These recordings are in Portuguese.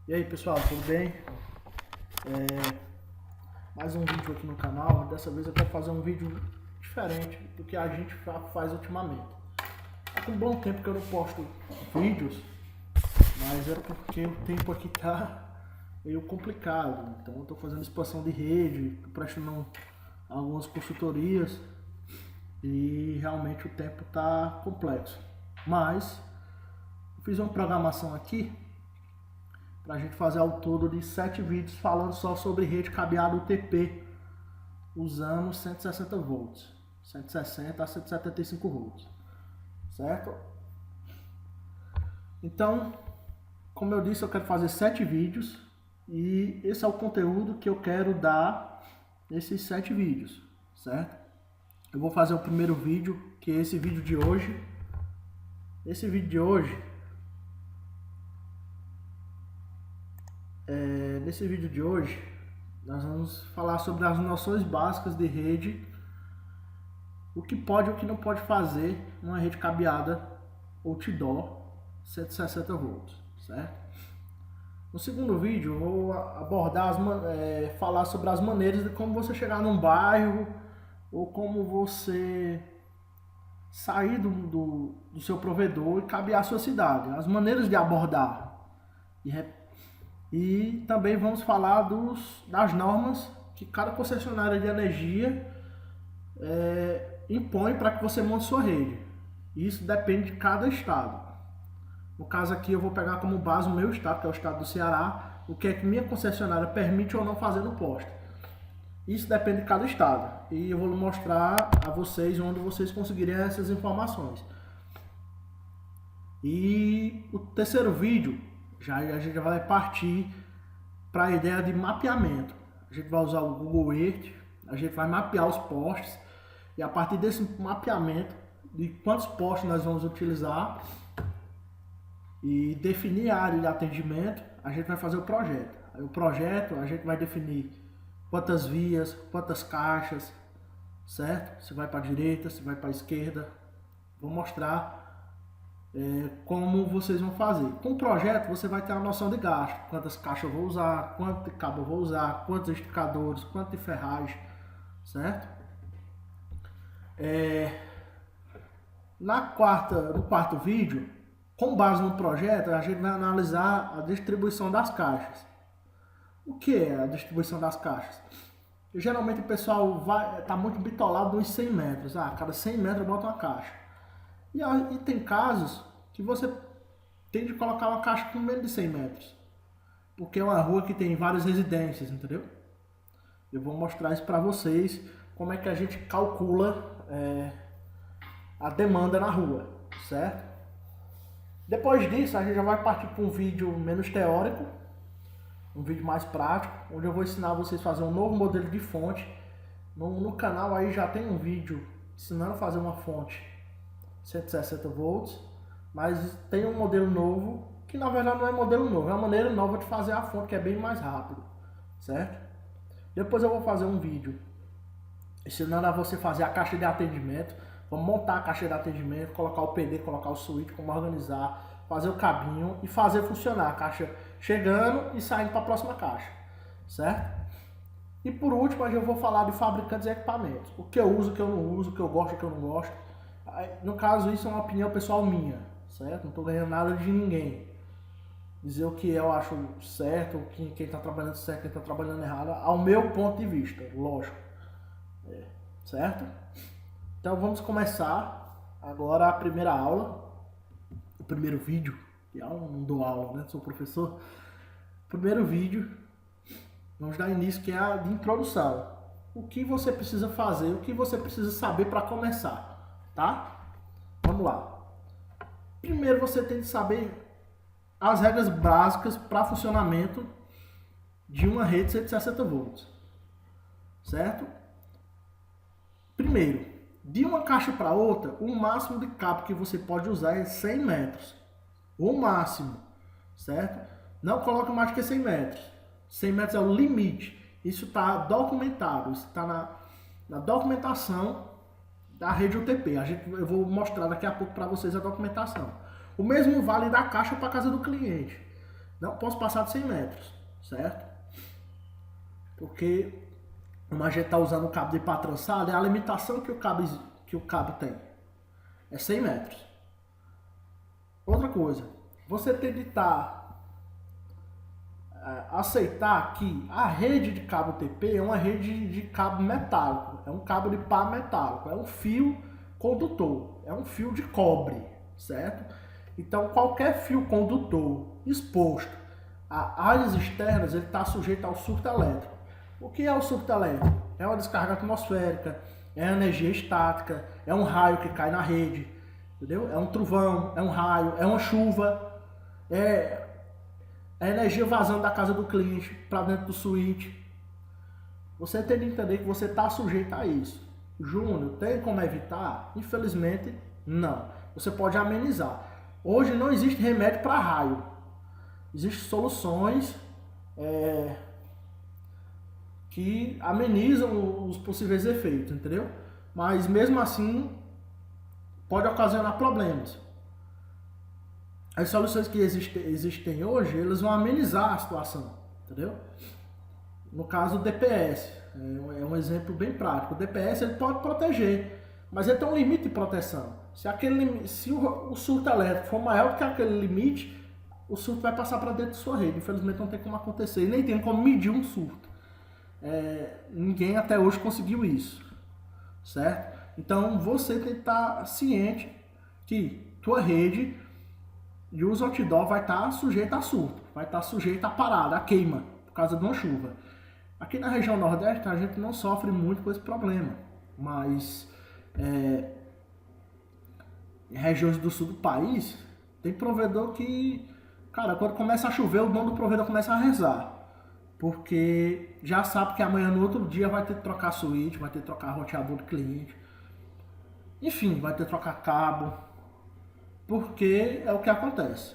E aí pessoal, tudo bem? Mais um vídeo aqui no canal. Dessa vez eu quero fazer um vídeo diferente do que a gente faz ultimamente. Há um bom tempo que eu não posto vídeos, mas é porque o tempo aqui tá meio complicado. Então eu estou fazendo expansão de rede, tô prestando algumas consultorias e realmente o tempo tá complexo. Mas eu fiz uma programação aqui para a gente fazer ao todo de 7 vídeos falando só sobre rede cabeada UTP usando 160 volts, 160 a 175 volts, certo? Então, como eu disse, eu quero fazer 7 vídeos e esse é o conteúdo que eu quero dar nesses 7 vídeos, certo? Eu vou fazer o primeiro vídeo, que é esse vídeo de hoje. Esse vídeo de hoje nesse vídeo de hoje, nós vamos falar sobre as noções básicas de rede, o que pode e o que não pode fazer numa rede cabeada outdoor 160 volts, certo? No segundo vídeo, eu vou abordar, falar sobre as maneiras de como você chegar num bairro ou como você sair do seu provedor e cabear a sua cidade, as maneiras de abordar. E também vamos falar das normas que cada concessionária de energia impõe para que você monte sua rede. Isso depende de cada estado. No caso aqui eu vou pegar como base o meu estado, que é o estado do Ceará, o que é que minha concessionária permite ou não fazer no poste. Isso depende de cada estado. E eu vou mostrar a vocês onde vocês conseguirem essas informações. E o terceiro vídeo, a gente vai partir para a ideia de mapeamento. A gente vai usar o Google Earth, a gente vai mapear os postes e a partir desse mapeamento de quantos postes nós vamos utilizar e definir a área de atendimento, a gente vai fazer o projeto. Aí o projeto a gente vai definir quantas vias, quantas caixas, certo? Se vai para a direita, se vai para a esquerda. Vou mostrar como vocês vão fazer. Com o projeto você vai ter uma noção de gasto, quantas caixas eu vou usar, quanto de cabo eu vou usar, quantos esticadores, quanto de ferragem, certo? No quarto vídeo, com base no projeto, a gente vai analisar a distribuição das caixas. O que é a distribuição das caixas? Geralmente o pessoal tá muito bitolado nos 100 metros. Cada 100 metros bota uma caixa. E tem casos que você tem de colocar uma caixa com menos de 100 metros. Porque é uma rua que tem várias residências, entendeu? Eu vou mostrar isso para vocês, como é que a gente calcula a demanda na rua, certo? Depois disso, a gente já vai partir para um vídeo menos teórico, um vídeo mais prático, onde eu vou ensinar vocês a fazer um novo modelo de fonte. No canal aí já tem um vídeo ensinando a fazer uma fonte 160 volts, mas tem um modelo novo, que na verdade não é modelo novo, é uma maneira nova de fazer a fonte, que é bem mais rápido, certo? Depois eu vou fazer um vídeo ensinando a você fazer a caixa de atendimento. Vamos montar a caixa de atendimento, colocar o PD, colocar o switch, como organizar, fazer o cabinho e fazer funcionar a caixa chegando e saindo para a próxima caixa, certo? E por último, eu vou falar de fabricantes e equipamentos, o que eu uso, o que eu não uso, o que eu gosto, o que eu não gosto. No caso, isso é uma opinião pessoal minha, certo? Não estou ganhando nada de ninguém. Dizer o que eu acho certo, quem está trabalhando certo, quem está trabalhando errado, ao meu ponto de vista, lógico. Certo? Então vamos começar agora a primeira aula, o primeiro vídeo. Que aula, não dou aula, né? Sou professor. Primeiro vídeo, vamos dar início, que é a de introdução. O que você precisa fazer, o que você precisa saber para começar, tá? Vamos lá. Primeiro você tem que saber as regras básicas para funcionamento de uma rede 160 volts, certo? Primeiro, de uma caixa para outra, o máximo de cabo que você pode usar é 100 metros. O máximo, certo? Não coloca mais que 100 metros. 100 metros é o limite. Isso está documentado, isso está na documentação da rede UTP. Eu vou mostrar daqui a pouco para vocês a documentação. O mesmo vale da caixa para casa do cliente. Não posso passar de 100 metros, certo? Porque como a gente está usando o cabo de pá trançado, é a limitação que o cabo tem. É 100 metros. Outra coisa, você tem de aceitar que a rede de cabo TP é uma rede de cabo metálico, é um cabo de pá metálico, é um fio condutor, é um fio de cobre, certo? Então qualquer fio condutor exposto a áreas externas, ele está sujeito ao surto elétrico. O que é o surto elétrico? É uma descarga atmosférica, é energia estática, é um raio que cai na rede, entendeu? É um trovão, é um raio, é uma chuva, é a energia vazando da casa do cliente para dentro do switch. Você tem que entender que você está sujeito a isso. Júnior, tem como evitar? Infelizmente, não. Você pode amenizar. Hoje não existe remédio para raio. Existem soluções que amenizam os possíveis efeitos, entendeu? Mas mesmo assim, pode ocasionar problemas. As soluções que existem hoje, elas vão amenizar a situação, entendeu? No caso, o DPS é um exemplo bem prático. O DPS ele pode proteger, mas ele tem um limite de proteção. Se o surto elétrico for maior do que aquele limite, o surto vai passar para dentro de sua rede. Infelizmente não tem como acontecer, e nem tem como medir um surto. Ninguém até hoje conseguiu isso, certo? Então você tem que estar ciente que tua rede de uso outdoor vai estar sujeita a surto, vai estar sujeita a parada, a queima, por causa de uma chuva. Aqui na região Nordeste a gente não sofre muito com esse problema, mas em regiões do sul do país, tem provedor que, cara, quando começa a chover, o dono do provedor começa a rezar. Porque já sabe que amanhã, no outro dia, vai ter que trocar switch, vai ter que trocar roteador do cliente. Enfim, vai ter que trocar cabo. Porque é o que acontece.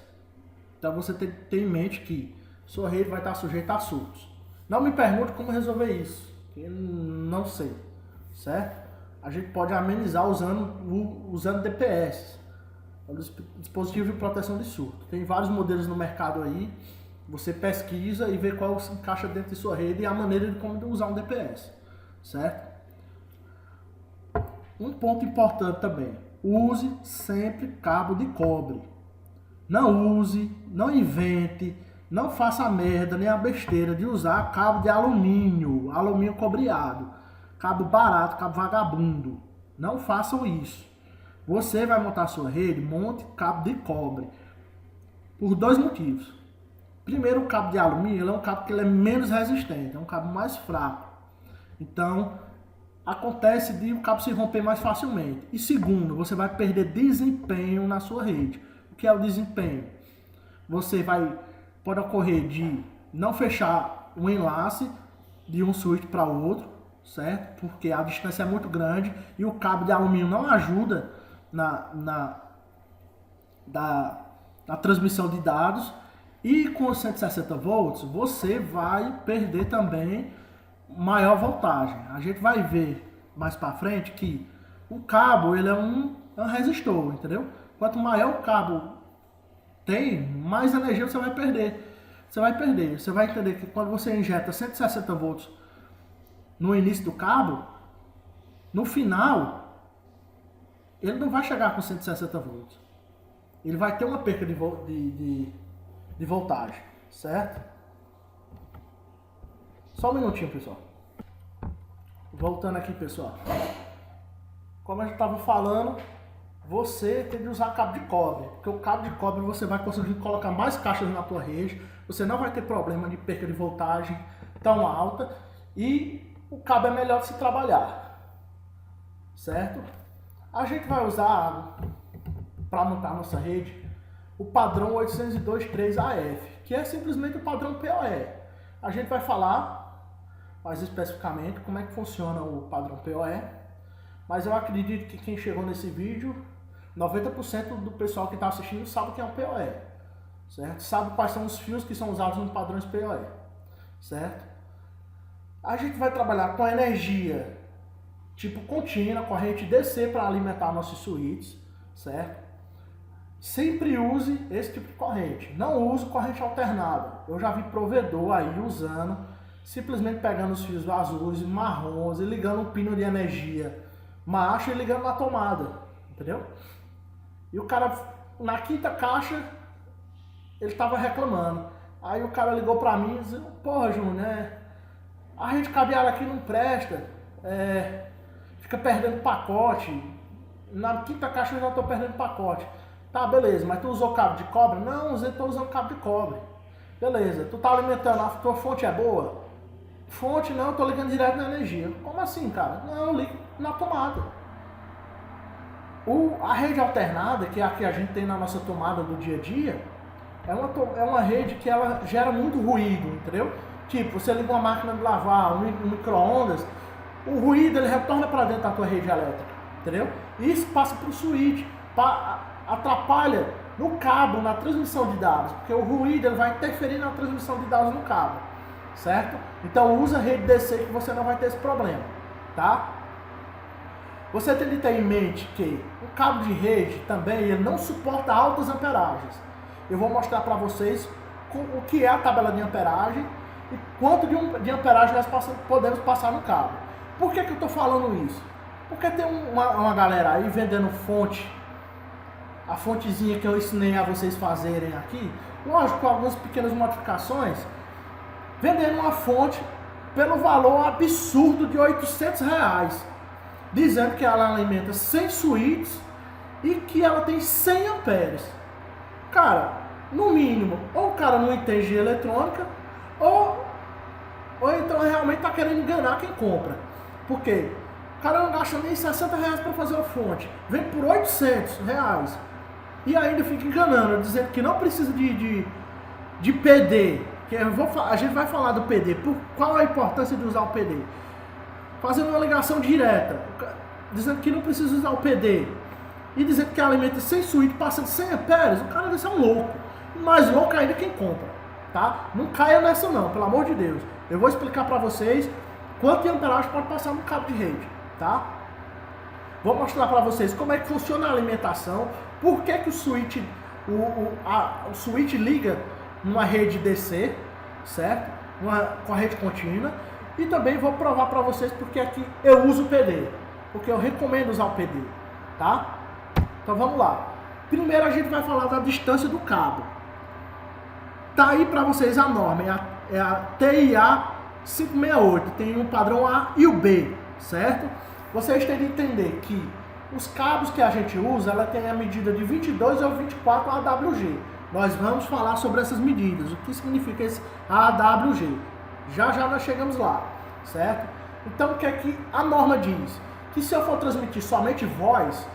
Então você tem que ter em mente que sua rede vai estar sujeita a surtos. Não me pergunte como resolver isso, que eu não sei, certo? A gente pode amenizar usando DPS, o dispositivo de proteção de surto. Tem vários modelos no mercado aí, você pesquisa e vê qual se encaixa dentro de sua rede e a maneira de como usar um DPS, certo? Um ponto importante também, use sempre cabo de cobre. Não use, não invente, não faça a merda nem a besteira de usar cabo de alumínio, alumínio cobreado, cabo barato, cabo vagabundo. Não façam isso. Você vai montar sua rede, monte cabo de cobre. Por dois motivos. Primeiro, o cabo de alumínio é um cabo que ele é menos resistente, é um cabo mais fraco. Então, acontece de o cabo se romper mais facilmente. E segundo, você vai perder desempenho na sua rede. O que é o desempenho? Você pode ocorrer de não fechar um enlace de um switch para o outro, certo? Porque a distância é muito grande e o cabo de alumínio não ajuda na transmissão de dados. E com os 160 volts, você vai perder também maior voltagem. A gente vai ver mais para frente que o cabo ele é um resistor, entendeu? Quanto maior o cabo tem, mais energia você vai perder. Você vai entender que quando você injeta 160 volts no início do cabo, no final, ele não vai chegar com 160 volts. Ele vai ter uma perca de voltagem, certo? Só um minutinho, pessoal. Voltando aqui, pessoal. Como a gente estava falando, você tem que usar cabo de cobre, porque o cabo de cobre você vai conseguir colocar mais caixas na tua rede, você não vai ter problema de perca de voltagem tão alta e o cabo é melhor de se trabalhar, certo? A gente vai usar para montar nossa rede o padrão 802.3AF, que é simplesmente o padrão PoE. A gente vai falar mais especificamente como é que funciona o padrão PoE, mas eu acredito que quem chegou nesse vídeo, 90% do pessoal que está assistindo sabe o que é um PoE, certo? Sabe quais são os fios que são usados nos padrões PoE, certo? A gente vai trabalhar com energia tipo contínua, corrente DC para alimentar nossos switches, certo? sempre use esse tipo de corrente. Não use corrente alternada. Eu já vi provedor aí usando, simplesmente pegando os fios azuis, marrons e ligando um pino de energia macho e ligando na tomada, entendeu? E o cara, na quinta caixa, ele tava reclamando. Aí o cara ligou pra mim e disse: porra, Júnior, a rede cabeada aqui não presta, fica perdendo pacote. Na quinta caixa eu já tô perdendo pacote. Tá, beleza, mas tu usou cabo de cobre? Não, tô usando cabo de cobre. Beleza, tu tá alimentando, a tua fonte é boa? Fonte não, eu tô ligando direto na energia. Como assim, cara? Não, eu ligo na tomada. A rede alternada, que é a que a gente tem na nossa tomada do dia a dia, é uma rede que ela gera muito ruído, entendeu? Tipo, você liga uma máquina de lavar, um micro-ondas, o ruído ele retorna para dentro da tua rede elétrica, entendeu? Isso passa para o switch, atrapalha no cabo, na transmissão de dados, porque o ruído ele vai interferir na transmissão de dados no cabo, certo? Então usa a rede DC que você não vai ter esse problema, tá? Você tem que ter em mente que o cabo de rede também ele não suporta altas amperagens. Eu vou mostrar para vocês o que é a tabela de amperagem e quanto de amperagem nós podemos passar no cabo. Por que eu estou falando isso? Porque tem uma galera aí vendendo fonte, a fontezinha que eu ensinei a vocês fazerem aqui, lógico, com algumas pequenas modificações, vendendo uma fonte pelo valor absurdo de R$800, dizendo que ela alimenta 100 suítes e que ela tem 100 amperes. Cara, no mínimo, ou o cara não entende de eletrônica, ou então realmente está querendo enganar quem compra. Por quê? O cara não gasta nem R$60 para fazer uma fonte, vem por R$800 e ainda fica enganando, dizendo que não precisa de PD. Que a gente vai falar do PD, qual a importância de usar o PD? Fazendo uma ligação direta, dizendo que não precisa usar o PD e dizendo que alimenta 100 suíte passando 100 amperes, o cara desse é um louco. Mais louco ainda quem compra, tá? Não caia nessa não, pelo amor de Deus. Eu vou explicar para vocês quanto de amperagem pode passar no cabo de rede, tá? Vou mostrar para vocês como é que funciona a alimentação, por que o switch, o switch liga numa rede DC, certo? Uma corrente contínua. E também vou provar para vocês porque aqui eu uso o PD, porque eu recomendo usar o PD, tá? Então vamos lá. Primeiro a gente vai falar da distância do cabo. Tá aí para vocês a norma, é a TIA 568, tem o padrão A e o B, certo? Vocês têm que entender que os cabos que a gente usa, ela tem a medida de 22 ou 24 AWG. Nós vamos falar sobre essas medidas, o que significa esse AWG. Já nós chegamos lá, certo? Então o que é que a norma diz? Que se eu for transmitir somente voz,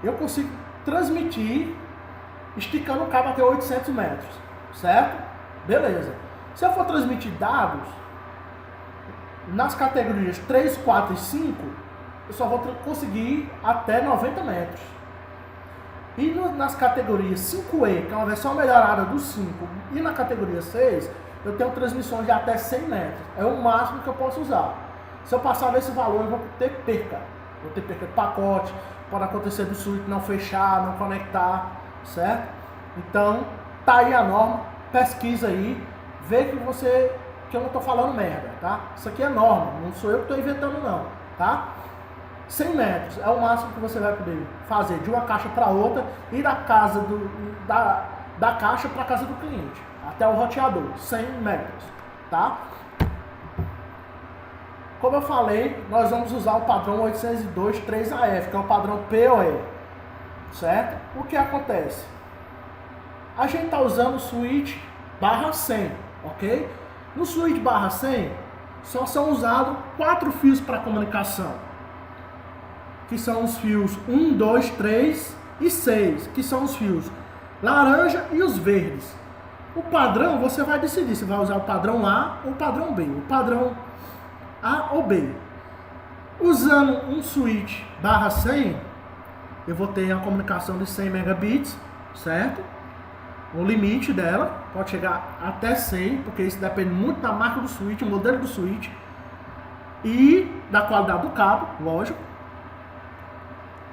eu consigo transmitir esticando o cabo até 800 metros, certo? Beleza. Se eu for transmitir dados, nas categorias 3, 4 e 5, eu só vou conseguir ir até 90 metros. E nas categorias 5E, que é uma versão melhorada do 5, e na categoria 6, eu tenho transmissões de até 100 metros. É o máximo que eu posso usar. Se eu passar desse valor, eu vou ter perca. Vou ter perca de pacote, pode acontecer do switch não fechar, não conectar, certo? Então, tá aí a norma, pesquisa aí, vê que eu não tô falando merda, tá? Isso aqui é norma, não sou eu que tô inventando não, tá? 100 metros é o máximo que você vai poder fazer de uma caixa para outra e da casa da caixa para a casa do cliente, até o roteador, 100 metros, tá? Como eu falei, nós vamos usar o padrão 802.3AF, que é o padrão PoE, certo? O que acontece? A gente está usando o switch barra 100, ok? No switch barra 100, só são usados 4 fios para comunicação, que são os fios 1, 2, 3 e 6, que são os fios laranja e os verdes. O padrão, você vai decidir se vai usar o padrão A ou o padrão B. O padrão A ou B. Usando um switch barra 100, eu vou ter a comunicação de 100 megabits, certo? O limite dela pode chegar até 100, porque isso depende muito da marca do switch, o modelo do switch e da qualidade do cabo, lógico.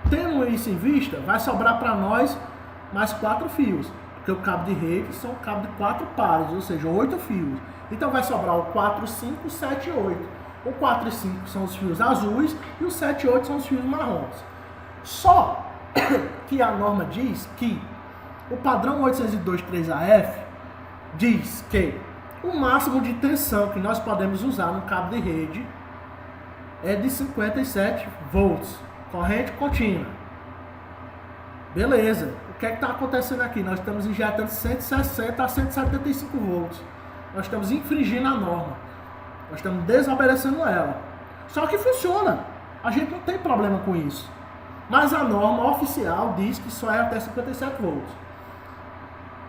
Tendo isso em vista, vai sobrar para nós mais 4 fios. Porque o cabo de rede são cabo de 4 pares, ou seja, 8 fios. Então vai sobrar o 4, 5, 7 e 8. O 4 e 5 são os fios azuis e o 7 e 8 são os fios marrons. Só que a norma diz que o padrão 802.3AF diz que o máximo de tensão que nós podemos usar no cabo de rede é de 57 volts, corrente contínua. Beleza. O que é que está acontecendo aqui? Nós estamos injetando 160 a 175 volts. Nós estamos infringindo a norma. Nós estamos desobedecendo ela. Só que funciona. A gente não tem problema com isso. Mas a norma oficial diz que só é até 57 volts.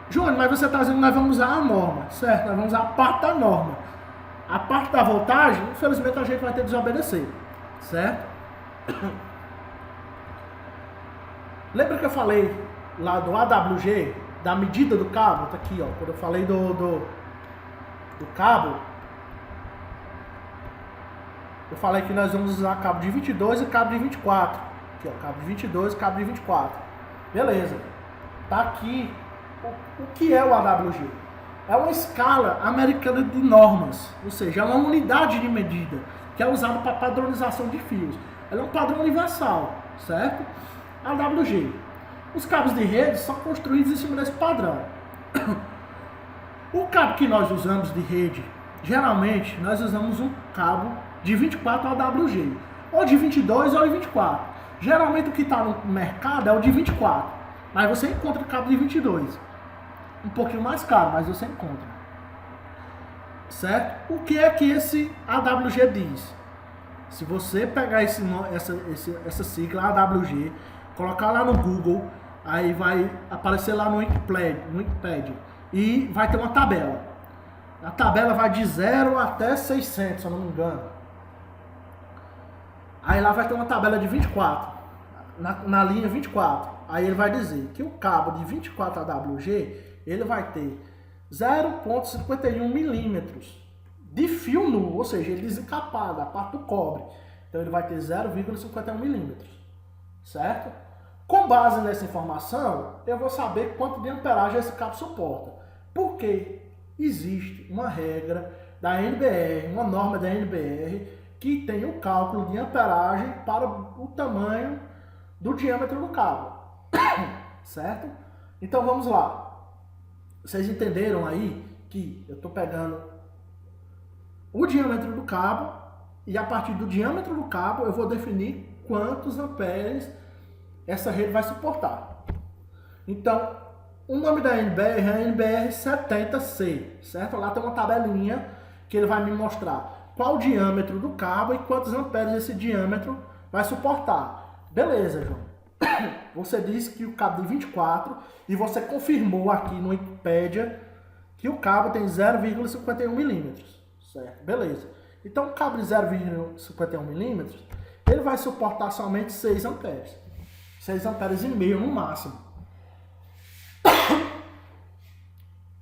Júnior, mas você está dizendo que nós vamos usar a norma. Certo, nós vamos usar a parte da norma. A parte da voltagem, infelizmente, a gente vai ter que desobedecer. Certo? Lembra que eu falei lá do AWG, da medida do cabo? Tá aqui, ó. Quando eu falei do cabo, eu falei que nós vamos usar cabo de 22 e cabo de 24. Aqui, ó, cabo de 22 e cabo de 24. Beleza. Tá aqui o que é o AWG. É uma escala americana de normas, ou seja, é uma unidade de medida que é usada para padronização de fios. Ela é um padrão universal, certo? AWG. Os cabos de rede são construídos em cima desse padrão. O cabo que nós usamos de rede, geralmente nós usamos um cabo de 24 AWG, ou de 22 ou de 24. Geralmente o que está no mercado é o de 24, mas você encontra o cabo de 22. Um pouquinho mais caro, mas você encontra. Certo? O que é que esse AWG diz? Se você pegar essa sigla AWG, colocar lá no Google, aí vai aparecer lá no Wikipedia e vai ter uma tabela. A tabela vai de 0 até 600, se eu não me engano. Aí lá vai ter uma tabela de 24, na linha 24. Aí ele vai dizer que o cabo de 24 AWG, ele vai ter 0,51 milímetros de fio nu, ou seja, ele desencapado, a parte do cobre. Então ele vai ter 0,51 milímetros, certo? Com base nessa informação, eu vou saber quanto de amperagem esse cabo suporta. Porque existe uma regra da NBR, uma norma da NBR, que tem o cálculo de amperagem para o tamanho do diâmetro do cabo. Certo? Então vamos lá. Vocês entenderam aí que eu estou pegando o diâmetro do cabo e a partir do diâmetro do cabo eu vou definir quantos amperes essa rede vai suportar. Então, o nome da NBR é NBR 70C, certo? Lá tem uma tabelinha que ele vai me mostrar qual o diâmetro do cabo e quantos amperes esse diâmetro vai suportar. Beleza, João. Você disse que o cabo de 24 e você confirmou aqui no Wikipedia que o cabo tem 0,51 milímetros, certo? Beleza. Então o cabo de 0,51 milímetros, ele vai suportar somente 6 amperes. 6 amperes e meio no máximo.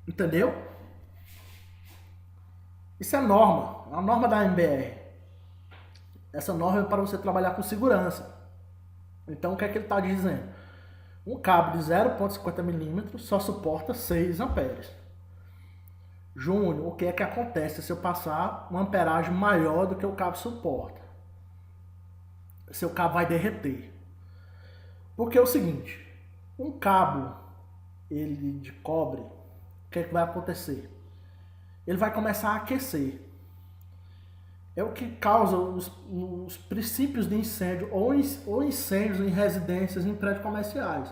Entendeu? Isso é norma, a norma da NBR. Essa norma é para você trabalhar com segurança. Então, o que é que ele está dizendo? Um cabo de 0,50 milímetros só suporta 6 amperes. Júnior, o que é que acontece se eu passar uma amperagem maior do que o cabo suporta? Seu cabo vai derreter. Porque é o seguinte, um cabo ele de cobre, o que é que vai acontecer? Ele vai começar a aquecer. É o que causa os princípios de incêndio ou incêndios em residências, em prédios comerciais.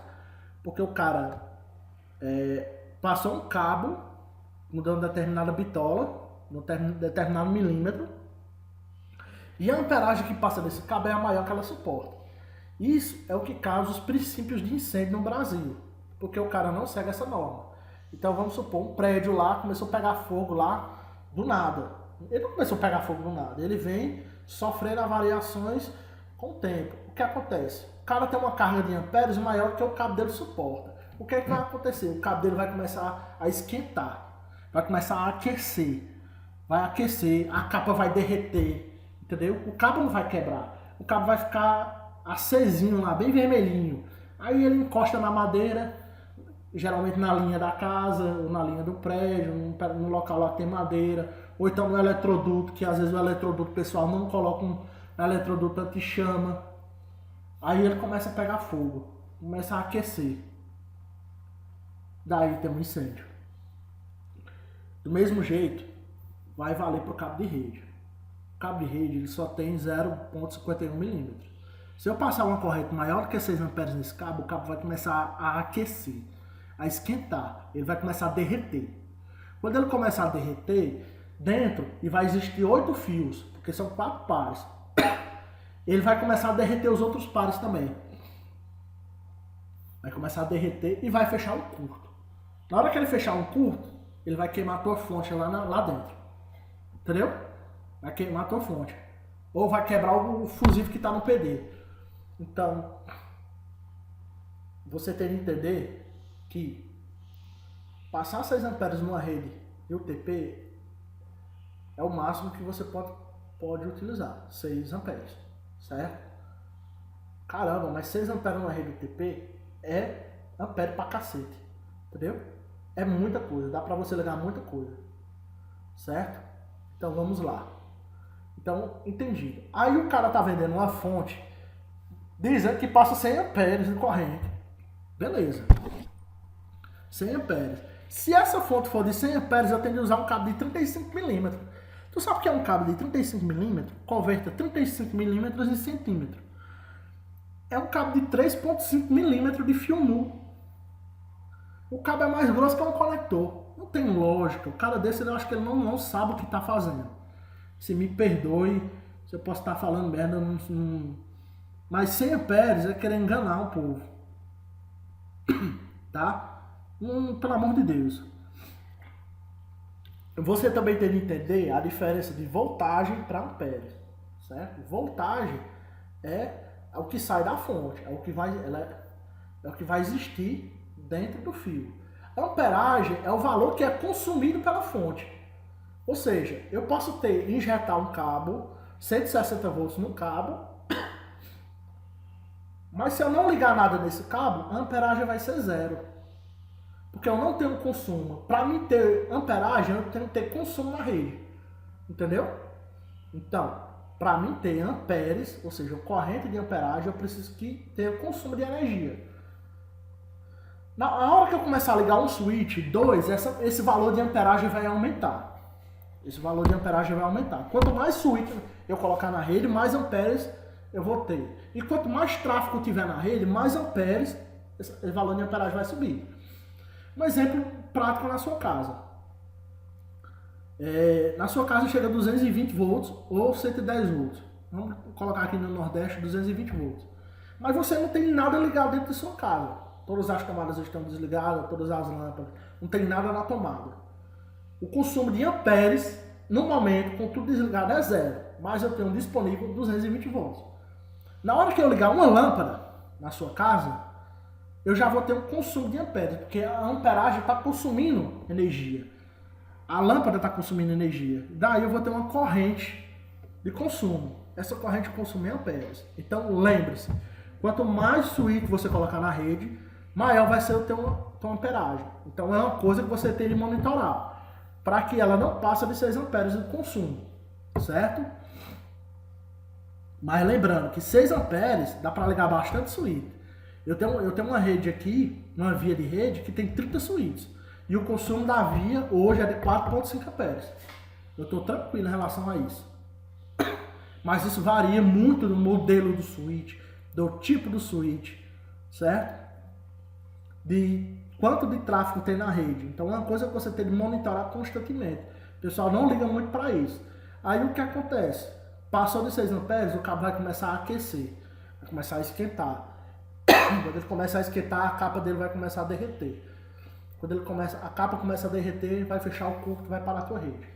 Porque o cara passou um cabo, mudando determinada bitola, num determinado milímetro, e a amperagem que passa desse cabo é a maior que ela suporta. Isso é o que causa os princípios de incêndio no Brasil, porque o cara não segue essa norma. Então vamos supor, um prédio lá começou a pegar fogo lá do nada. Ele não começou a pegar fogo do nada, ele vem sofrendo variações com o tempo. O que acontece? O cara tem uma carga de amperes maior que o cabo dele suporta. O que é que vai acontecer? O cabo dele vai começar a esquentar, vai começar a aquecer, a capa vai derreter, entendeu? O cabo não vai quebrar, o cabo vai ficar acesinho lá, bem vermelhinho. Aí ele encosta na madeira, geralmente na linha da casa, ou na linha do prédio, no local lá que tem madeira, ou então no eletroduto, que às vezes o eletroduto o pessoal não coloca um eletroduto anti-chama. Aí ele começa a pegar fogo, começa a aquecer. Daí tem um incêndio. Do mesmo jeito, vai valer para o cabo de rede. O cabo de rede ele só tem 0,51 milímetros. Se eu passar uma corrente maior do que 6 amperes nesse cabo, o cabo vai começar a aquecer, a esquentar, ele vai começar a derreter. Quando ele começar a derreter, dentro e vai existir 8 fios, porque são 4 pares. Ele vai começar a derreter os outros pares também. Vai começar a derreter e vai fechar um curto. Na hora que ele fechar um curto, ele vai queimar a tua fonte lá dentro. Entendeu? Vai queimar a tua fonte. Ou vai quebrar o fusível que está no PD. Então, você tem que entender que passar 6 amperes numa rede de UTP é o máximo que você pode utilizar. 6 amperes. Certo? Caramba, mas 6 amperes numa rede UTP é ampere pra cacete. Entendeu? É muita coisa. Dá pra você ligar muita coisa. Certo? Então vamos lá. Então, entendido. Aí o cara tá vendendo uma fonte dizendo que passa 100 amperes de corrente. Beleza. 100 amperes. Se essa fonte for de 100 amperes, eu tenho que usar um cabo de 35 milímetros. Tu sabe o que é um cabo de 35 milímetros? Converta 35 milímetros em centímetros. É um cabo de 3,5 milímetros de fio nu. O cabo é mais grosso que um conector. Não tem lógica. O cara desse, eu acho que ele não sabe o que está fazendo. Se me perdoe, se eu posso estar falando merda, mas 100 amperes é querer enganar o povo. Tá? Pelo amor de Deus. Você também tem que entender a diferença de voltagem para amperes. Certo? Voltagem é o que sai da fonte. É o que vai existir dentro do fio. A amperagem é o valor que é consumido pela fonte. Ou seja, eu posso injetar um cabo, 160 volts no cabo, mas se eu não ligar nada nesse cabo, a amperagem vai ser 0. Porque eu não tenho consumo. Para mim ter amperagem, eu tenho que ter consumo na rede. Entendeu? Então, para mim ter amperes, ou seja, corrente de amperagem, eu preciso que tenha consumo de energia. Na hora que eu começar a ligar um switch, esse valor de amperagem vai aumentar. Esse valor de amperagem vai aumentar. Quanto mais switch eu colocar na rede, mais amperes eu vou ter. E quanto mais tráfego tiver na rede, mais amperes esse valor de amperagem vai subir. Um exemplo prático na sua casa. Na sua casa chega a 220 volts ou 110 volts. Vamos colocar aqui no Nordeste 220 volts. Mas você não tem nada ligado dentro da sua casa. Todas as tomadas estão desligadas, todas as lâmpadas. Não tem nada na tomada. O consumo de amperes, no momento, com tudo desligado, é 0. Mas eu tenho disponível 220 volts. Na hora que eu ligar uma lâmpada na sua casa, eu já vou ter um consumo de amperes, porque a amperagem está consumindo energia. A lâmpada está consumindo energia. Daí eu vou ter uma corrente de consumo. Essa corrente de consumo é amperes. Então lembre-se, quanto mais switch você colocar na rede, maior vai ser a tua amperagem. Então é uma coisa que você tem de monitorar, para que ela não passe de 6 amperes de consumo, certo? Mas lembrando que 6 amperes dá para ligar bastante switch. Eu tenho uma rede aqui, uma via de rede, que tem 30 switches. E o consumo da via hoje é de 4,5 amperes. Eu estou tranquilo em relação a isso. Mas isso varia muito do modelo do switch, do tipo do switch, certo? De quanto de tráfego tem na rede. Então é uma coisa que você tem de monitorar constantemente. O pessoal não liga muito para isso. Aí o que acontece? Passou de 6 amperes, o cabo vai começar a aquecer, vai começar a esquentar. Quando ele começa a esquentar, a capa dele vai começar a derreter. Quando a capa começa a derreter, vai fechar o curto, vai parar a tua rede.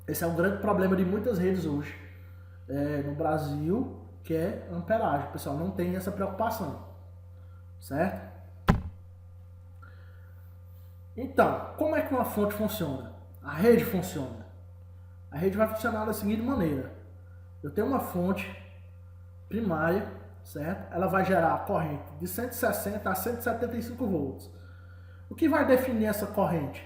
Esse é um grande problema de muitas redes hoje no Brasil, que é amperagem. O pessoal não tem essa preocupação, certo? Então, como é que uma fonte funciona? A rede funciona. A rede vai funcionar da seguinte maneira. Eu tenho uma fonte primária, certo? Ela vai gerar corrente de 160 a 175 volts. O que vai definir essa corrente?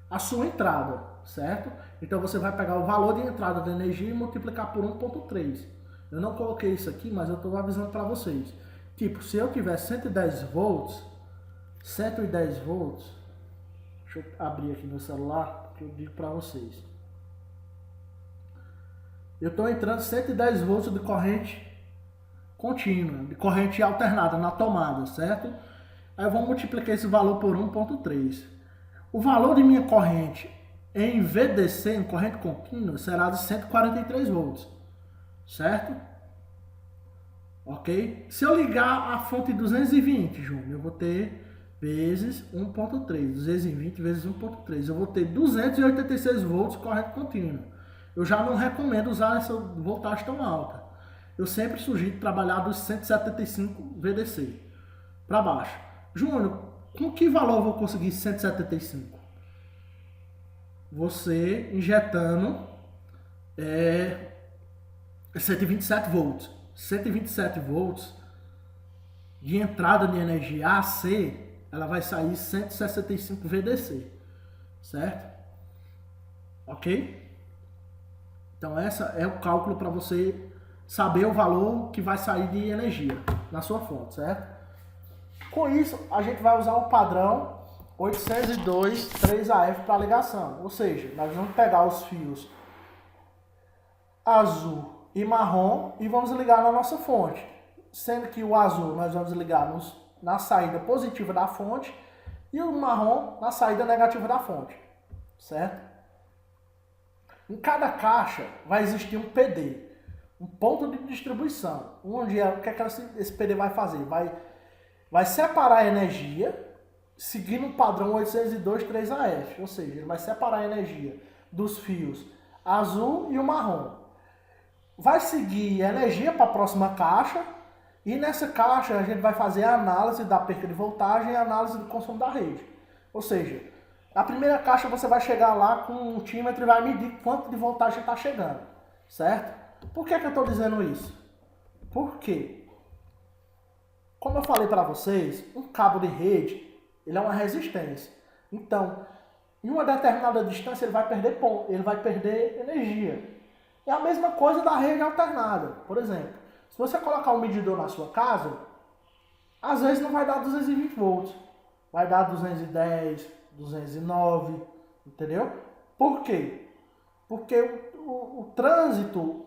A sua entrada, certo? Então você vai pegar o valor de entrada da energia e multiplicar por 1.3. Eu não coloquei isso aqui, mas eu estou avisando para vocês. Tipo, se eu tiver 110 volts, deixa eu abrir aqui no celular que eu digo para vocês. Eu estou entrando 110 volts de corrente contínua, de corrente alternada na tomada, certo? Aí eu vou multiplicar esse valor por 1.3. O valor de minha corrente em VDC, em corrente contínua, será de 143 volts, certo? Ok? Se eu ligar a fonte 220, Júnior, eu vou ter vezes 1.3, 220 vezes 1.3, eu vou ter 286 volts corrente contínua. Eu já não recomendo usar essa voltagem tão alta. Eu sempre sugiro trabalhar dos 175 VDC para baixo. Júnior, com que valor eu vou conseguir 175? Você injetando 127 volts. 127 volts de entrada de energia AC, ela vai sair 165 VDC, certo? Ok? Então essa é o cálculo para você saber o valor que vai sair de energia na sua fonte, certo? Com isso, a gente vai usar o padrão 802 3AF para ligação, ou seja, nós vamos pegar os fios azul e marrom e vamos ligar na nossa fonte, sendo que o azul nós vamos ligar na saída positiva da fonte e o marrom na saída negativa da fonte, certo? Em cada caixa vai existir um PD, um ponto de distribuição, onde o que esse PD vai fazer? Vai separar a energia seguindo o padrão 802 3AF, ou seja, ele vai separar a energia dos fios azul e o marrom. Vai seguir a energia para a próxima caixa e nessa caixa a gente vai fazer a análise da perca de voltagem e a análise do consumo da rede. Ou seja, na primeira caixa você vai chegar lá com um multímetro e vai medir quanto de voltagem está chegando, certo? Por que eu estou dizendo isso? Porque, como eu falei para vocês, um cabo de rede ele é uma resistência. Então, em uma determinada distância ele vai perder energia. É a mesma coisa da rede alternada. Por exemplo, se você colocar um medidor na sua casa, às vezes não vai dar 220 volts. Vai dar 210, 209, entendeu? Por quê? Porque o trânsito,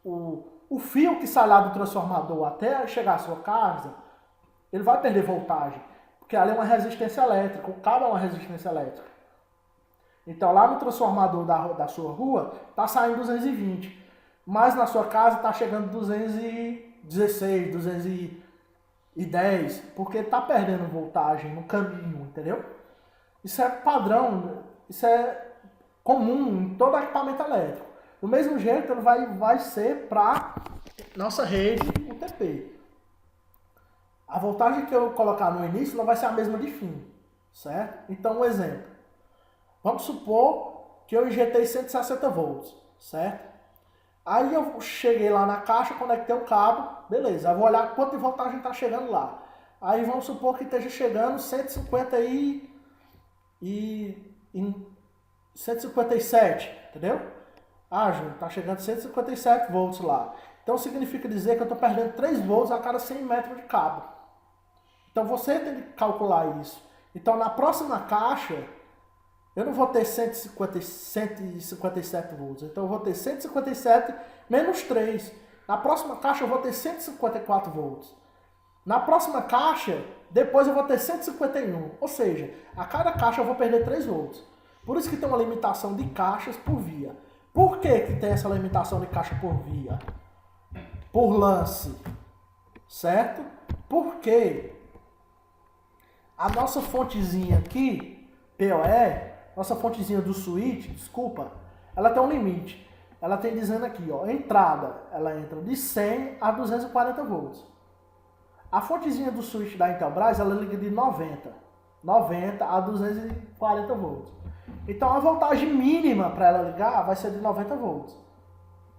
o fio que sai lá do transformador até chegar à sua casa, ele vai perder voltagem. Porque ali é uma resistência elétrica, o cabo é uma resistência elétrica. Então lá no transformador da sua rua está saindo 220, mas na sua casa está chegando 216, 210, porque está perdendo voltagem no caminho, entendeu? Isso é padrão, isso é comum em todo equipamento elétrico. Do mesmo jeito ele vai ser para nossa rede UTP. A voltagem que eu colocar no início não vai ser a mesma de fim, certo? Então um exemplo. Vamos supor que eu injetei 160 volts, certo? Aí eu cheguei lá na caixa, conectei o cabo, beleza. Eu vou olhar quanto de voltagem está chegando lá. Aí vamos supor que esteja chegando 157, entendeu? Ah, Júnior, está chegando 157 volts lá. Então significa dizer que eu estou perdendo 3 volts a cada 100 metros de cabo. Então você tem que calcular isso. Então na próxima caixa, eu não vou ter 157 volts. Então eu vou ter 157 menos 3. Na próxima caixa eu vou ter 154 volts. Na próxima caixa, depois eu vou ter 151. Ou seja, a cada caixa eu vou perder 3 volts. Por isso que tem uma limitação de caixas por via. Por que tem essa limitação de caixa por via? Por lance. Certo? Porque a nossa fontezinha aqui, PoE, nossa fontezinha do switch, desculpa, ela tem um limite. Ela tem dizendo aqui, ó, entrada, ela entra de 100 a 240 volts. A fontezinha do switch da Intelbras, ela liga de 90 a 240 volts. Então a voltagem mínima para ela ligar vai ser de 90 volts.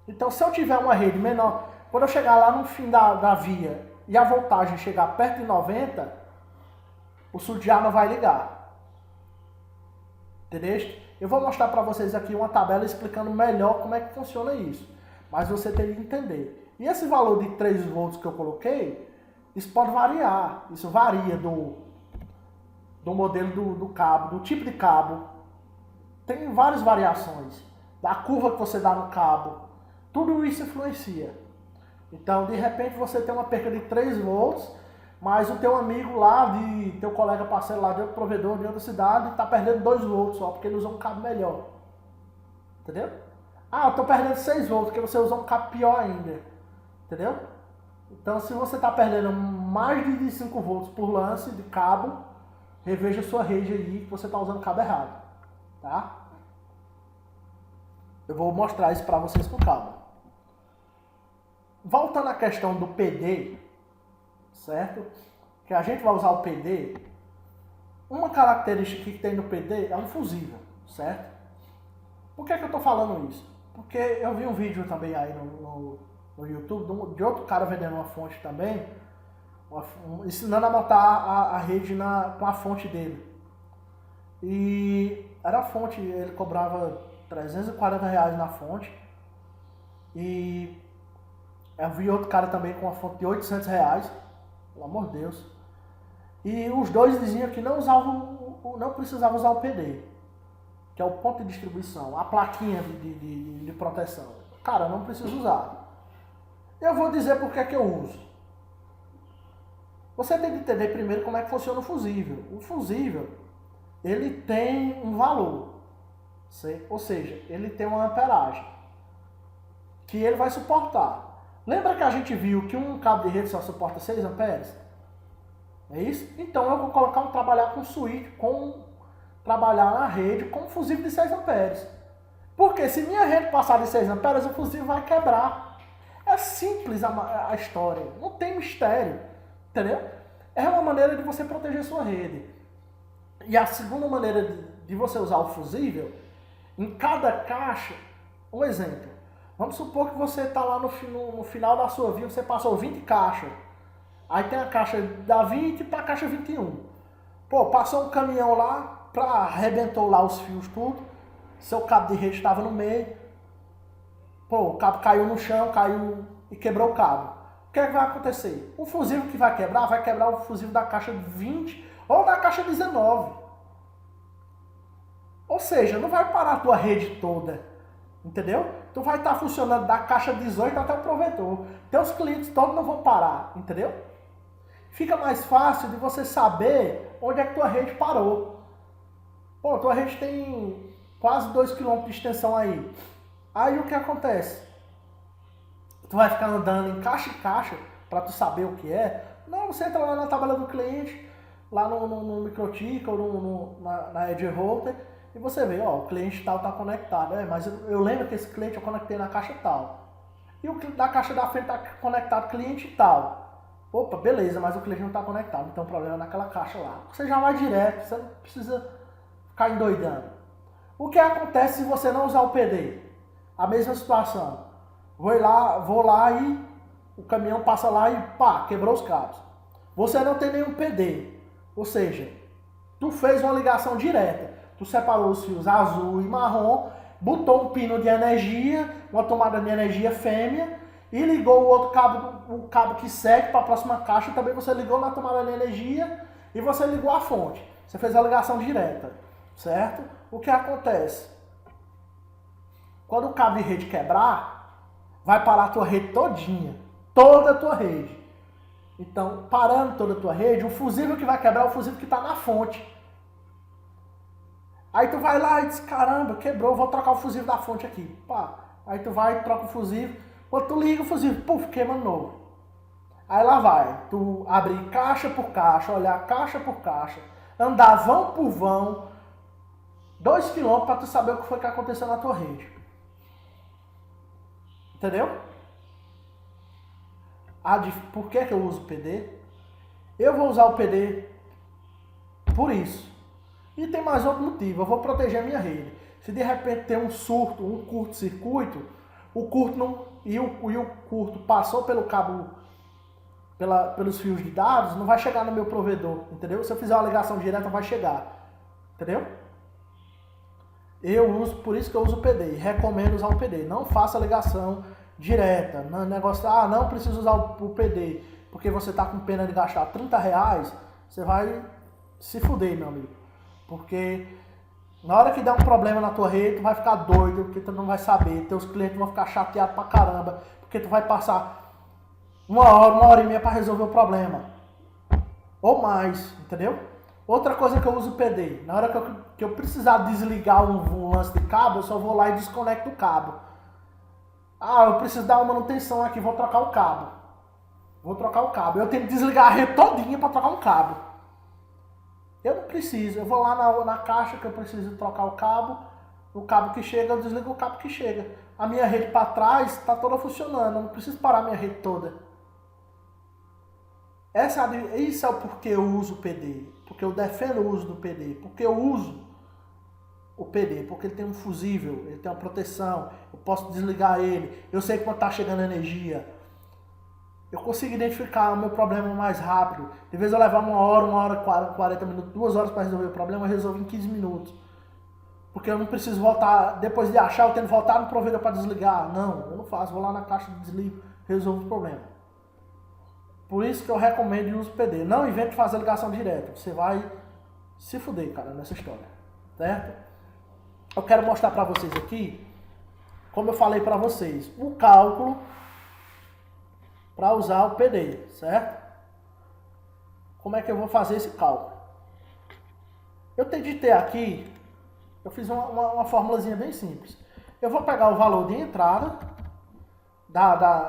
Então se eu tiver uma rede menor, quando eu chegar lá no fim da via e a voltagem chegar perto de 90, o switch já não vai ligar. entendeu? Eu vou mostrar para vocês aqui uma tabela explicando melhor como é que funciona isso. Mas você tem que entender. E esse valor de 3 volts que eu coloquei, isso pode variar. Isso varia do modelo do cabo, do tipo de cabo. Tem várias variações. Da curva que você dá no cabo. Tudo isso influencia. Então, de repente, você tem uma perca de 3 volts, mas o teu amigo lá, teu colega parceiro lá de outro provedor, de outra cidade, está perdendo 2 volts só, porque ele usou um cabo melhor. Entendeu? Ah, eu estou perdendo 6 volts, porque você usou um cabo pior ainda. Entendeu? Então, se você está perdendo mais de 5 volts por lance de cabo, reveja sua rede aí, que você está usando o cabo errado. Tá? Eu vou mostrar isso para vocês com calma. Voltando à questão do PD, certo? Que a gente vai usar o PD. Uma característica que tem no PD é um fusível, certo? Por que eu estou falando isso? Porque eu vi um vídeo também aí no YouTube de outro cara vendendo uma fonte também, ensinando a montar a rede com a fonte dele. E era a fonte, ele cobrava R$340 na fonte. E eu vi outro cara também com uma fonte de R$800, pelo amor de Deus. E os dois diziam que não precisava usar o PD, que é o ponto de distribuição, a plaquinha de proteção. Cara, não preciso usar. Eu vou dizer por que eu uso. Você tem que entender primeiro como é que funciona o fusível. O fusível, ele tem um valor, ou seja, ele tem uma amperagem que ele vai suportar. Lembra que a gente viu que um cabo de rede só suporta 6 amperes? É isso? Então eu vou trabalhar com switch, trabalhar na rede com um fusível de 6 amperes. Porque se minha rede passar de 6 amperes, o fusível vai quebrar. É simples a história, não tem mistério, entendeu? É uma maneira de você proteger sua rede. E a segunda maneira de você usar o fusível, em cada caixa, um exemplo. Vamos supor que você está lá no final da sua vida, você passou 20 caixas. Aí tem a caixa da 20 para a caixa 21. Pô, passou um caminhão lá, arrebentou lá os fios tudo. Seu cabo de rede estava no meio. Pô, o cabo caiu no chão, caiu e quebrou o cabo. O que é que vai acontecer? O fusível que vai quebrar o fusível da caixa 20 ou da caixa 19. Ou seja, não vai parar a tua rede toda. Entendeu? Tu vai estar funcionando da caixa 18 até o provedor. Teus clientes todos não vão parar, entendeu? Fica mais fácil de você saber onde é que tua rede parou. Pô, tua rede tem quase 2 km de extensão aí. Aí o que acontece? Tu vai ficar andando em caixa para tu saber o que é? Não, você entra lá na tabela do cliente, lá no MikroTik ou na Edge Router, e você vê, ó, o cliente tal está conectado. Mas eu lembro que esse cliente eu conectei na caixa tal. E o da caixa da frente está conectado cliente tal. Opa, beleza, mas o cliente não está conectado, então o problema é naquela caixa lá. Você já vai direto, você não precisa ficar endoidando. O que acontece se você não usar o PD? A mesma situação. Vou lá e o caminhão passa lá e pá, quebrou os cabos. Você não tem nenhum PD. Ou seja, tu fez uma ligação direta. Tu separou os fios azul e marrom, botou um pino de energia, uma tomada de energia fêmea, e ligou o outro cabo, o cabo que segue para a próxima caixa, também você ligou na tomada de energia e você ligou a fonte. Você fez a ligação direta, certo? O que acontece? Quando o cabo de rede quebrar, vai parar a tua rede todinha, toda a tua rede. Então, parando toda a tua rede, o fusível que vai quebrar é o fusível que está na fonte. Aí tu vai lá e diz, caramba, quebrou, vou trocar o fusível da fonte aqui. Pá. Aí tu vai e troca o fusível. Quando tu liga o fusível, puf, queima novo. Aí lá vai, tu abrir caixa por caixa, olhar caixa por caixa, andar vão por vão, 2 km para tu saber o que foi que aconteceu na tua rede. Entendeu? Por que eu uso o PD? Eu vou usar o PD por isso. E tem mais outro motivo, eu vou proteger a minha rede. Se de repente tem um surto, um curto-circuito, o curto passou pelo cabo, pelos fios de dados, não vai chegar no meu provedor, entendeu? Se eu fizer uma ligação direta, vai chegar, entendeu? Por isso que eu uso o PD, recomendo usar o PD. Não faça ligação direta, negócio, não preciso usar o PD, porque você tá com pena de gastar R$30, você vai se fuder, meu amigo. Porque na hora que der um problema na tua rede, tu vai ficar doido, porque tu não vai saber, teus clientes vão ficar chateados pra caramba, porque tu vai passar uma hora e meia para resolver o problema. Ou mais, entendeu? Outra coisa que eu uso o PD, na hora que eu precisar desligar um lance de cabo, eu só vou lá e desconecto o cabo. Eu preciso dar uma manutenção aqui, vou trocar o cabo. Eu tenho que desligar a rede todinha para trocar um cabo. Eu não preciso, eu vou lá na caixa que eu preciso trocar o cabo que chega, eu desligo o cabo que chega. A minha rede para trás está toda funcionando, eu não preciso parar a minha rede toda. Isso é o porquê eu uso o PD, porque eu defendo o uso do PD, porque eu uso o PD, porque ele tem um fusível, ele tem uma proteção, eu posso desligar ele, eu sei quando está chegando energia, eu consigo identificar o meu problema mais rápido. De vez eu levar uma hora, 40 minutos, 2 horas para resolver o problema, eu resolvo em 15 minutos. Porque eu não preciso voltar, depois de achar, eu tenho que voltar no provedor para desligar. Não, eu não faço, vou lá na caixa de desligo, resolvo o problema. Por isso que eu recomendo e uso PD. Não invente fazer ligação direta, você vai se fuder, cara, nessa história, certo? Eu quero mostrar para vocês aqui, como eu falei para vocês, o cálculo para usar o PD, certo? Como é que eu vou fazer esse cálculo? Eu digitei aqui, eu fiz uma formulazinha bem simples. Eu vou pegar o valor de entrada,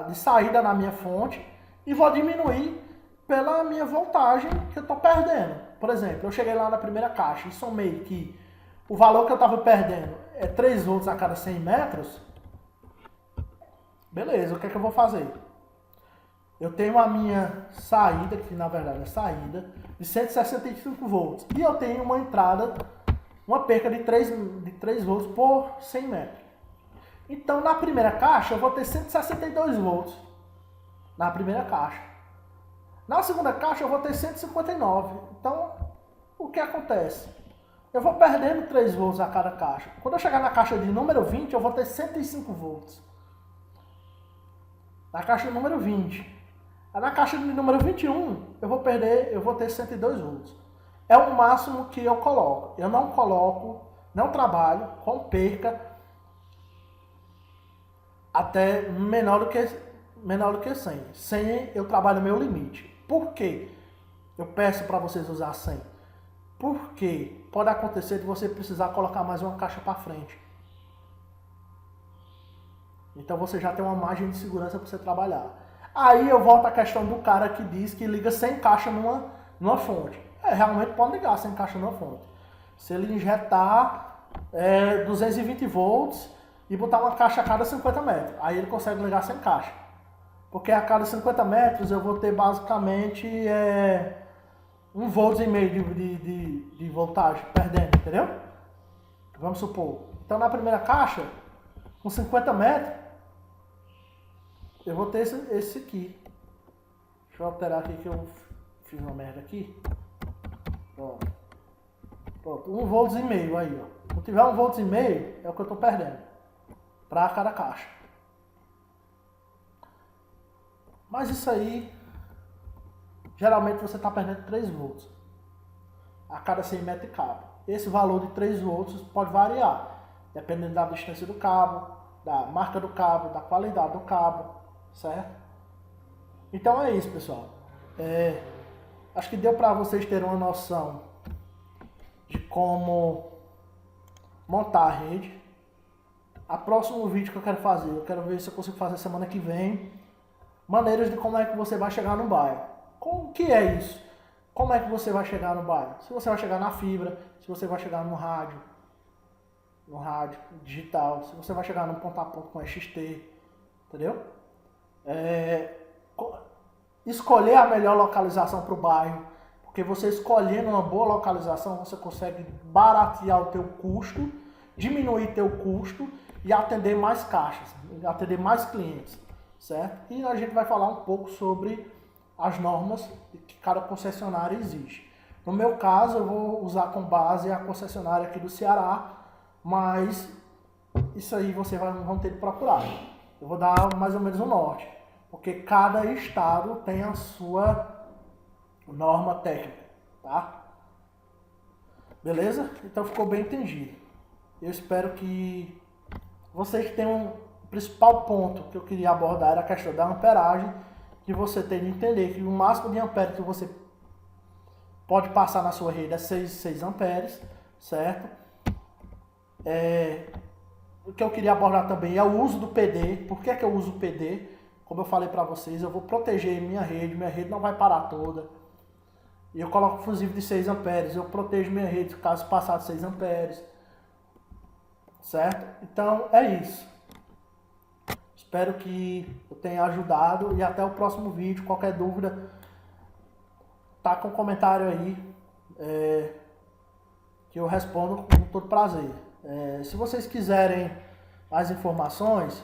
de saída na minha fonte, e vou diminuir pela minha voltagem que eu estou perdendo. Por exemplo, eu cheguei lá na primeira caixa e somei que o valor que eu estava perdendo é 3 volts a cada 100 metros. Beleza, o que é que eu vou fazer? Eu tenho a minha saída, que na verdade é saída, de 165 volts. E eu tenho uma entrada, uma perca de 3 volts por 100 metros. Então, na primeira caixa, eu vou ter 162 volts. Na primeira caixa. Na segunda caixa, eu vou ter 159. Então, o que acontece? Eu vou perdendo 3 volts a cada caixa. Quando eu chegar na caixa de número 20, eu vou ter 105 volts. Na caixa de número 20. Na caixa de número 21, eu vou ter 102 volts. É o máximo que eu coloco. Eu não trabalho com perca até menor do que 100. 100 eu trabalho meu limite. Por quê? Eu peço para vocês usar 100. Porque pode acontecer de você precisar colocar mais uma caixa para frente. Então você já tem uma margem de segurança para você trabalhar. Aí eu volto à questão do cara que diz que liga 100 caixas numa fonte. Realmente pode ligar 100 caixas numa fonte. Se ele injetar 220 volts e botar uma caixa a cada 50 metros, aí ele consegue ligar 100 caixas. Porque a cada 50 metros eu vou ter basicamente 1,5 volts de voltagem perdendo, entendeu? Vamos supor. Então na primeira caixa, com 50 metros, eu vou ter esse aqui. Deixa eu alterar aqui que eu fiz uma merda aqui. Pronto. 1,5 volts aí, ó. Se tiver 1,5 volts, é o que eu tô perdendo. Para cada caixa. Mas isso aí, geralmente você está perdendo 3 volts a cada 100 metros de cabo. Esse valor de 3 volts pode variar, dependendo da distância do cabo, da marca do cabo, da qualidade do cabo, certo? Então é isso, pessoal. Acho que deu para vocês terem uma noção de como montar a rede. A próximo vídeo que eu quero ver se eu consigo fazer semana que vem, maneiras de como é que você vai chegar no bairro. O que é isso? Como é que você vai chegar no bairro? Se você vai chegar na fibra, se você vai chegar no rádio digital, se você vai chegar no ponto a ponto com XT, entendeu? Escolher a melhor localização para o bairro, porque você escolhendo uma boa localização, você consegue baratear o teu custo, diminuir teu custo e atender mais caixas, atender mais clientes, certo? E a gente vai falar um pouco sobre as normas que cada concessionária exige. No meu caso, eu vou usar com base a concessionária aqui do Ceará, mas isso aí vocês vão ter que procurar. Eu vou dar mais ou menos o norte, porque cada estado tem a sua norma técnica, tá? Beleza? Então ficou bem entendido. Eu espero que vocês tenham o principal ponto que eu queria abordar era a questão da amperagem, que você tem de entender que o máximo de ampere que você pode passar na sua rede é 6 amperes, certo? O que eu queria abordar também é o uso do PD. Por que eu uso o PD? Como eu falei para vocês, eu vou proteger minha rede não vai parar toda. E eu coloco fusível de 6 amperes, eu protejo minha rede caso passar de 6 amperes. Certo? Então é isso. Espero que eu tenha ajudado e até o próximo vídeo. Qualquer dúvida, tá com comentário aí, que eu respondo com todo prazer. Se vocês quiserem mais informações,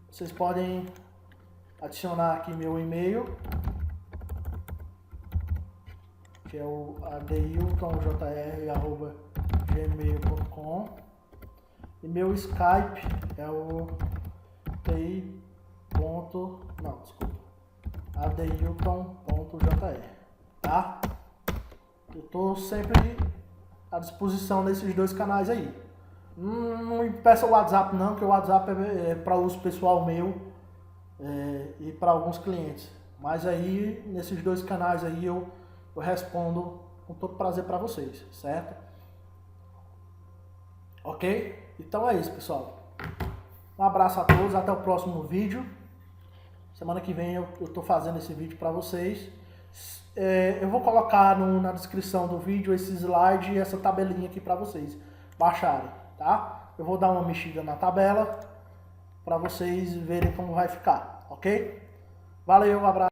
vocês podem adicionar aqui meu e-mail, que é o adeiltonjr@gmail.com, e meu Skype é o adeilton.jr, tá? Eu tô sempre à disposição desses dois canais aí. Não me peça o WhatsApp não, que o WhatsApp é para uso pessoal meu e para alguns clientes. Mas aí, nesses dois canais aí, eu respondo com todo prazer para vocês, certo? Ok? Então é isso, pessoal. Um abraço a todos, até o próximo vídeo. Semana que vem eu tô fazendo esse vídeo para vocês. Eu vou colocar na descrição do vídeo esse slide e essa tabelinha aqui para vocês baixarem, tá? Eu vou dar uma mexida na tabela para vocês verem como vai ficar, ok? Valeu, um abraço.